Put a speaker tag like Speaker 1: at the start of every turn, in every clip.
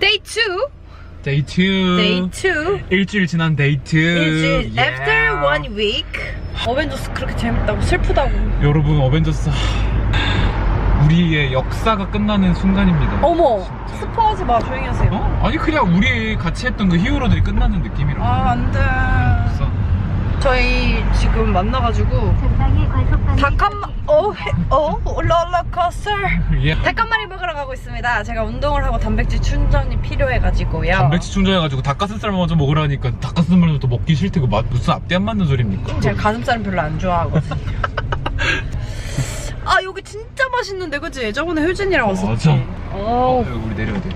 Speaker 1: Day 2.
Speaker 2: Day 2.
Speaker 1: Day 2.
Speaker 2: 일주일 지난 데이트.
Speaker 1: 일주일 after 1 week. 어벤져스 그렇게 재밌다고 슬프다고.
Speaker 2: 여러분, 어벤져스 우리의 역사가 끝나는 순간입니다.
Speaker 1: 어머,
Speaker 2: 진짜.
Speaker 1: 스포하지 마. 조용히 하세요.
Speaker 2: 어? 아니 그냥 우리 같이 했던 그 히어로들이 끝나는 느낌이라고.
Speaker 1: 아, 안 돼.
Speaker 2: 역사.
Speaker 1: 저희 지금 만나가지고 롤러코스터
Speaker 2: 예.
Speaker 1: 닭 한 마리 먹으러 가고 있습니다. 제가 운동을 하고 단백질 충전이 필요해가지고요.
Speaker 2: 단백질 충전해가지고 닭가슴살 먼저 먹으라니까 닭가슴살도 또 먹기 싫대고 무슨 앞뒤 안 맞는 소리입니까?
Speaker 1: 제가 가슴살은 별로 안 좋아하거든요. 아, 여기 진짜 맛있는데, 그치? 저번에 효진이랑 왔었지?
Speaker 2: 맞아.
Speaker 1: 어.
Speaker 2: 여기 우리 내려야 돼.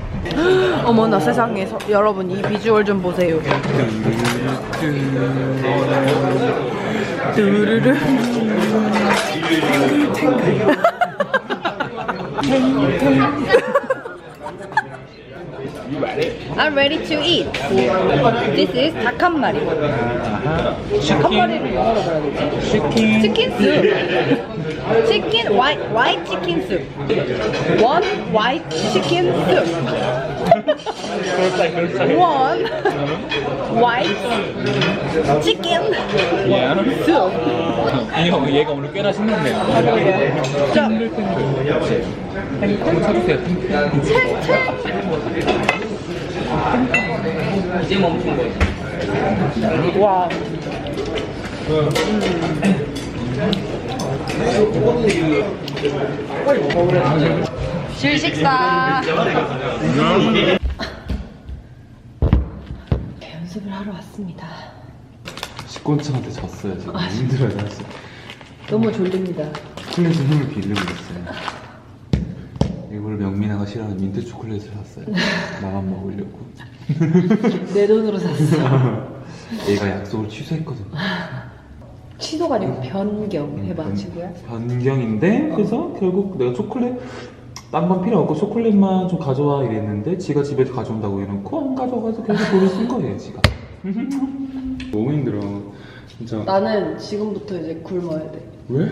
Speaker 1: 어머나 세상에. 여러분, 이 비주얼 좀 보세요. 뚜루루. I'm ready to eat. This is 닭 한 마리. 닭 한 마리를 영어로 뭐라 해야 되지? 치킨 숲. 치킨 white chicken soup. One white chicken soup. One white chicken soup.
Speaker 2: 얘가 오늘 꽤나 신났네요.
Speaker 1: 자,
Speaker 2: 한번 쳐주세요. 이제 멈춘 거예요.
Speaker 1: 와. 실식사. 연습을 하러 왔습니다.
Speaker 3: 식권층한테 졌어요. 지금 힘들어요 사실.
Speaker 1: 너무 졸립니다.
Speaker 3: 초콜릿에 힘을 빌리고 있어요. 이걸 명민아가 싫어하는 민트 초콜릿을 샀어요. 나만 먹으려고.
Speaker 1: 내 돈으로 샀어.
Speaker 3: 얘가 약속을 취소했거든.
Speaker 1: 취소가 아니고 변경 해봐, 친구야.
Speaker 3: 변경인데 그래서 결국 내가 초콜릿 딴 건 필요 없고 초콜릿만 좀 가져와 이랬는데 지가 집에 가져온다고 해놓고 안 가져가서 계속 돈을 쓴 거예요 지가. 너무 힘들어 진짜.
Speaker 1: 나는 지금부터 이제 굶어야 돼.
Speaker 3: 왜?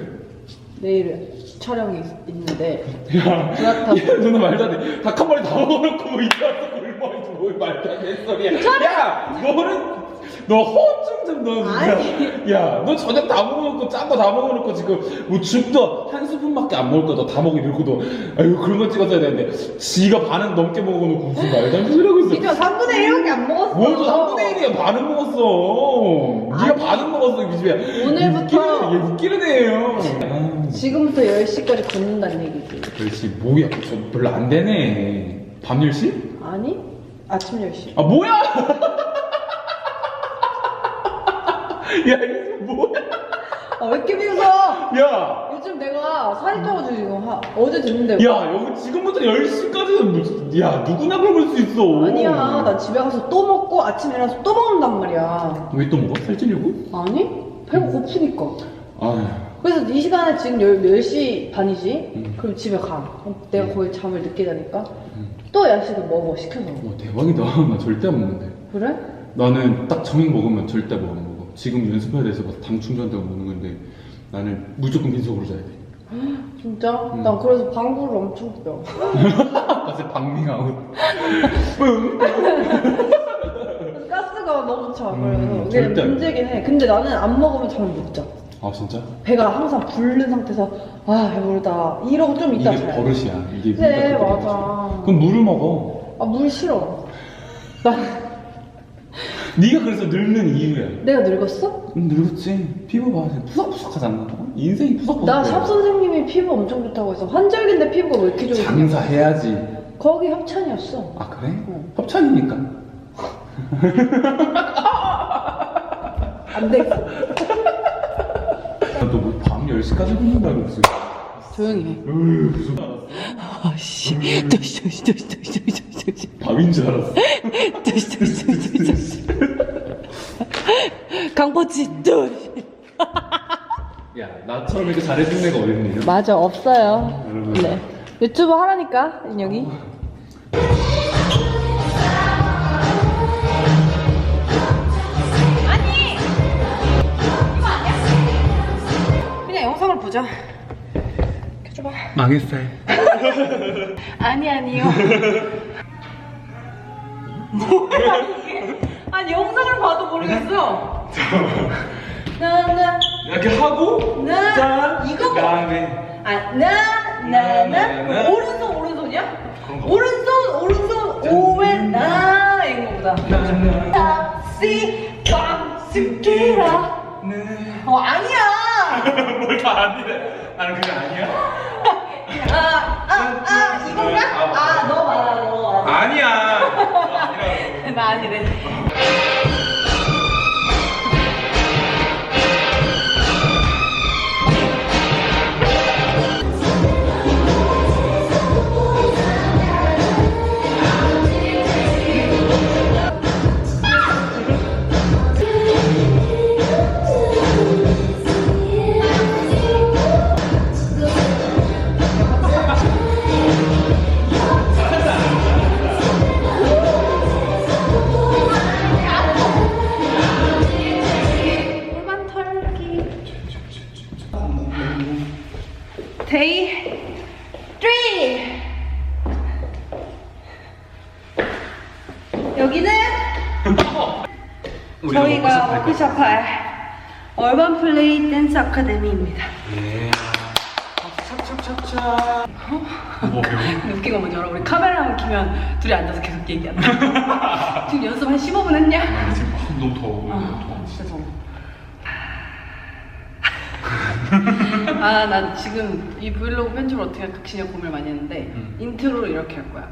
Speaker 1: 내일 촬영이 있는데.
Speaker 3: 야,
Speaker 1: 그렇다고.
Speaker 3: 야, 너는 말도 안 돼. 닭 한 마리 다 먹어놓고 뭐 이따 굶어야지 뭐 말도 안 되는 소리야. 야, 너 허언증 좀 너.
Speaker 1: 아니.
Speaker 3: 야, 너 저녁 다 먹어놓고 짠 거 다 먹어놓고 지금 뭐 죽도 한 스푼밖에 안 먹을 거야. 너 다 먹이 이러고 너. 아유 그런 거 찍었어야 되는데. 지가 반은 넘게 먹어놓고 무슨 말도 안 되는 소리 하고 있어.
Speaker 1: 이거 3분의 1밖에 안 먹었어.
Speaker 3: 뭘 또 3분의 1이야 반은 먹었어. 네가 반은 먹었어 이 집에.
Speaker 1: 오늘부터.
Speaker 3: 얘 웃기는 애예요.
Speaker 1: 지금부터 10시까지 굶는다는 얘기지.
Speaker 3: 10시 뭐야? 저 별로 안 되네. 밤 10시?
Speaker 1: 아니? 아침 10시.
Speaker 3: 아 뭐야? 야 이거 뭐야?
Speaker 1: 아, 왜 이렇게 비웃어?
Speaker 3: 야!
Speaker 1: 요즘 내가 살이 쪄가지고 지금 어제 됐는데.
Speaker 3: 야 여기 지금부터 10시까지는 무슨 야 누구나 먹을 수 있어.
Speaker 1: 아니야, 나 집에 가서 또 먹고 아침에 일어나서 또 먹는단 말이야.
Speaker 3: 왜 또 먹어? 살찌려고?
Speaker 1: 아니? 배가 고프니까.
Speaker 3: 아휴.
Speaker 1: 그래서 이 시간에 지금 10시 반이지? 그럼 집에 가. 그럼 내가 거의 잠을 늦게 자니까 또 야식을 먹어, 시켜서.
Speaker 3: 와 대박이다. 나 절대 안 먹는데.
Speaker 1: 그래?
Speaker 3: 나는 딱 저녁 먹으면 절대 뭐 안 먹어. 지금 연습해야 돼서 당 충전되고 먹는 건데 나는 무조건 빈속으로 자야 돼.
Speaker 1: 진짜? 난 그래서 방구를 엄청 껴.
Speaker 3: 가서 방밍아웃.
Speaker 1: 가스가 너무 차. 그래서
Speaker 3: 절대
Speaker 1: 그게
Speaker 3: 안
Speaker 1: 문제긴 해. 근데 나는 안 먹으면 잠을 못 자.
Speaker 3: 아 진짜?
Speaker 1: 배가 항상 부른 상태에서 아 배부르다 이러고 좀 이따
Speaker 3: 이게
Speaker 1: 자요.
Speaker 3: 버릇이야. 이게
Speaker 1: 그래,
Speaker 3: 우리가 그렇게
Speaker 1: 맞아.
Speaker 3: 돼가지고. 그럼 물을 먹어.
Speaker 1: 아 물 싫어. 나
Speaker 3: 네가 그래서 늙는 이유야.
Speaker 1: 내가 늙었어?
Speaker 3: 늙었지. 피부 봐. 푸석푸석하잖아. 인생이 푸석푸석.
Speaker 1: 나 샵 선생님이 피부 엄청 좋다고 해서 환절기인데 피부가 왜 이렇게 좋냐?
Speaker 3: 장사해야지.
Speaker 1: 거기 협찬이었어.
Speaker 3: 아 그래?
Speaker 1: 응.
Speaker 3: 협찬이니까.
Speaker 1: 안 되겠어.
Speaker 3: 너뭐밤 10시까지 굶는다고 무슨.
Speaker 1: 조용히 해.
Speaker 3: 무슨
Speaker 1: 아씨. 도시.
Speaker 3: 밤인 줄 알았어.
Speaker 1: 도시. 강포치 도시.
Speaker 3: 야 나처럼 이렇게 잘해주는 애가 어딨니?
Speaker 1: 맞아, 없어요.
Speaker 3: 여러분.
Speaker 1: 네. 유튜브 하라니까, 인혁이. 아니! 이거 아니야? 그냥 영상을 보자. 켜줘봐.
Speaker 3: 망했어요.
Speaker 1: 아니요. 아니 영상을 봐도 모르겠어. 나나
Speaker 3: 이렇게 하고 짠
Speaker 1: 이거
Speaker 3: 그다음에
Speaker 1: 나나나 오른손이야? 오른손 오웬나 이거보다. 탑시 깜스키라. 아니야.
Speaker 3: 뭘 다 아니래? 나는 그게 아니야?
Speaker 1: 이건가? 너 맞아.
Speaker 3: 아니야.
Speaker 1: 나 아니래. Day 3 여기는 저희가 워크숍할 얼반 플레이 댄스 아카데미입니다.
Speaker 3: 예. 찹찹찹찹.
Speaker 1: 웃긴 건 뭔지 알아? 우리 카메라만 켜면 둘이 앉아서 계속 얘기한다. 지금 연습 한 15분 했냐?
Speaker 3: 지금 너무 더워.
Speaker 1: 진짜 더워. 나 지금 이 브이로그 편집을 어떻게 할까 진짜 고민을 많이 했는데 인트로를 이렇게 할 거야.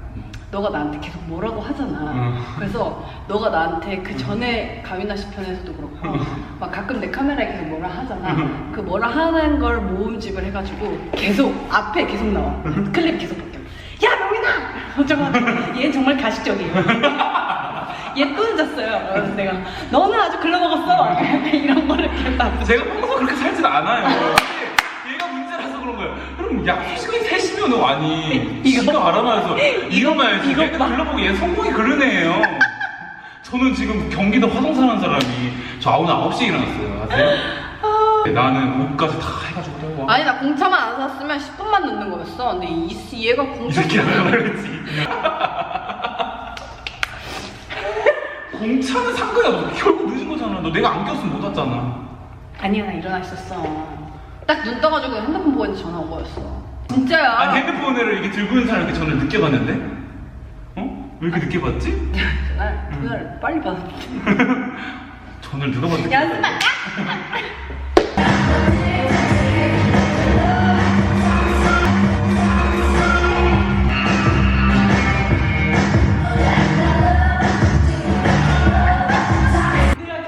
Speaker 1: 너가 나한테 계속 뭐라고 하잖아. 그래서 너가 나한테 그 전에 가윤아 씨 편에서도 그렇고 막 가끔 내 카메라에 계속 뭐라 하잖아. 그 뭐라 하는 걸 모음집을 해가지고 계속 앞에 계속 나와. 클립 계속 바뀌어. 야 명인아! 어쩌고 얘는 정말 가식적이에요. 얘 또 늦었어요. 그래서 내가 너는 아주 글러먹었어. 이런 거를 계속 다
Speaker 3: 제가 평소 그렇게 살진 않아요. 얘가 문제라서 그런 거예요. 그럼 약속 시간이 3시면 아니 지가 알아봐서 일어나야지. 얘가 글러보기 얘 성공이 그런 애예요. 저는 지금 경기도 화성 사는 사람이 저 오늘 9시에 일어났어요. 아세요? 나는 옷까지 다 해가지고 그래.
Speaker 1: 아니 나 공차만 안 샀으면 10분만 늦는 거였어. 근데 얘가
Speaker 3: 이
Speaker 1: 공차
Speaker 3: 새끼야 내가 말했지. 공차는 산 거야. 너 결국 늦은 거잖아. 너 내가 안 꼈으면 못 왔잖아.
Speaker 1: 아니야 나 일어나 있었어. 딱 눈 떠가지고 핸드폰 보고 있는데 전화 온 거였어. 진짜야.
Speaker 3: 아니 핸드폰을 이렇게 들고 있는 사람이 전화를 늦게 받는데? 어? 왜 이렇게 늦게 받지?
Speaker 1: 그날 빨리 받았지.
Speaker 3: 전화를 누가 받는데?
Speaker 1: 연습 안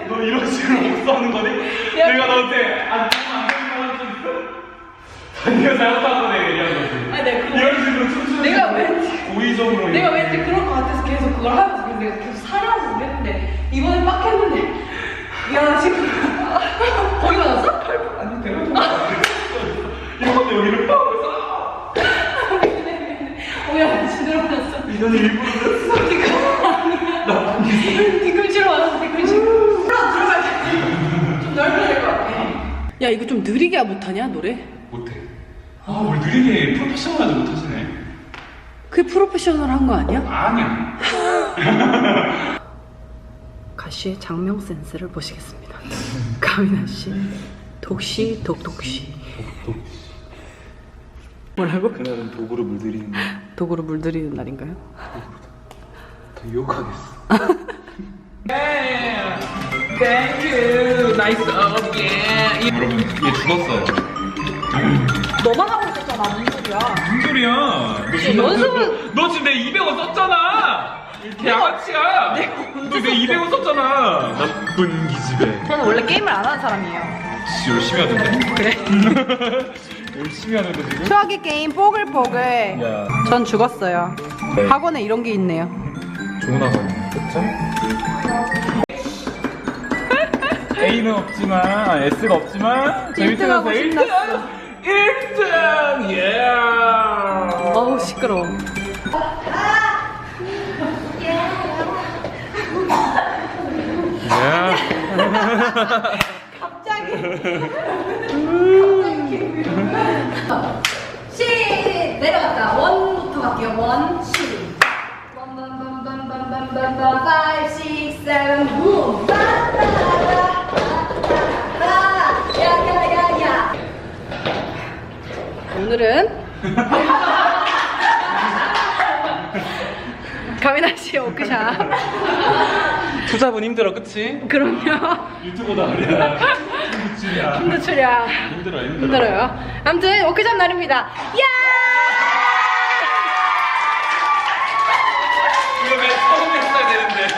Speaker 3: 너 이런 식으로 목싸는 거니? 내가 너한테 안 네가 잘못한 거네 이런 거지.
Speaker 1: 아니 내가 그거
Speaker 3: 이런 식으로 춤추는
Speaker 1: 내가 왠지
Speaker 3: 고의적으로
Speaker 1: 내가 왠지 그럴 것 같아서 계속 그걸 하면서 근데 내가 계속 살아서 그랬는데 이번에 빡 했는데 야 지금 거기 맞았어?
Speaker 3: 아니 내가 이거 여기를 빡
Speaker 1: 뭐야 제대로 맞았어.
Speaker 3: 이거는 일부러 그랬어.
Speaker 1: 뒤꿈치로 맞았어 뒤꿈치. 들어가 좀 넓혀야 될 것 같아. 야 이거 좀 느리게 못하냐 노래?
Speaker 3: 못해. 아 우리 느리게 프로페셔널하지 못하시네.
Speaker 1: 그게 프로페셔널한 거 아니야?
Speaker 3: 아니야.
Speaker 1: 가시의 장명 센스를 보시겠습니다. 가민아 씨, 독시 독독시. 뭐라고?
Speaker 3: 그날은 도구로 물들이는 날.
Speaker 1: 도구로 물들이는 날인가요?
Speaker 3: 더 유혹하겠어.
Speaker 2: Thank you. Nice up, yeah. 여러분, 얘 죽었어요.
Speaker 1: 너만 하고 있었잖아. 무슨 소리야?
Speaker 2: 무슨 소리야?
Speaker 1: 연습은-
Speaker 2: 너 지금 내 200원 썼잖아. 양아치야. 너 내 200원 썼잖아. 나쁜 기집애.
Speaker 1: 저는 원래 게임을 안 하는 사람이에요.
Speaker 2: 진짜 열심히 하던데.
Speaker 1: 그래?
Speaker 2: 열심히 하는데 지금.
Speaker 1: 추억의 게임 뽀글뽀글.
Speaker 2: 야,
Speaker 1: 전 죽었어요.
Speaker 2: 네.
Speaker 1: 학원에 이런 게 있네요.
Speaker 2: 좋은 학원. 그쵸? A는 없지만, S가 없지만,
Speaker 1: 일등하고
Speaker 2: 재밌으면서 1등! 1등! 예!
Speaker 1: 어우 시끄러워.
Speaker 2: 예!
Speaker 1: 갑자기. 시 내려갔다. 원부터 갈게요. 원 시. 빰빰빰빰빰빰빰. 5, 6, 7, boom. 야야야야. 오늘은 가미나 씨의 워크샵.
Speaker 3: 투자분 힘들어, 그치?
Speaker 1: 그럼요.
Speaker 3: 유튜버다 말이야.
Speaker 1: 힘드추랴. 힘들어요. 아무튼 워크샵 날입니다. 야!
Speaker 2: 이거 왜 처음 했어야 되는데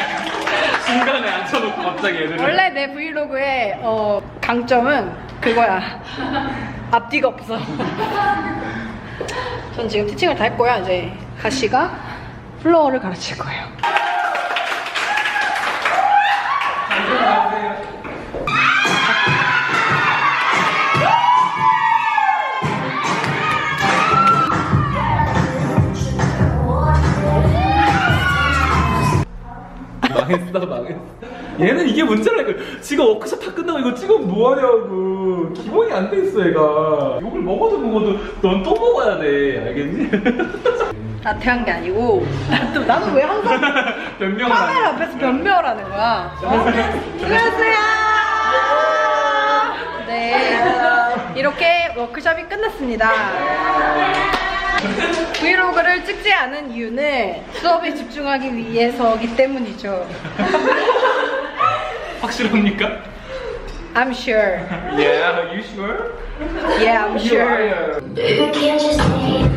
Speaker 2: 중간에 앉혀놓고 갑자기 애들을.
Speaker 1: 원래 내 브이로그의 강점은 그거야. 앞뒤가 없어. 전 지금 티칭을 다 했고요. 이제 가시가 플로어를 가르칠 거예요.
Speaker 3: 망했어. 얘는 이게 문제라니까. 지금 워크숍 다 끝나고 이거 찍으면 뭐하냐고. 기본이 안 돼 있어, 얘가. 욕을 먹어도 넌 또 먹어야 돼. 알겠니?
Speaker 1: 나태한 게 아니고 나는 왜 항상
Speaker 3: 변명을
Speaker 1: 카메라 앞에서 변명을 하는 거야. 안녕하세요. 네, 이렇게 워크숍이 끝났습니다. 브이로그를 찍지 않은 이유는 수업에 집중하기 위해서이기 때문이죠.
Speaker 2: 확실합니까?
Speaker 1: I'm sure.
Speaker 2: Yeah, you sure?
Speaker 1: Yeah, I'm sure.
Speaker 4: Baby, can't you see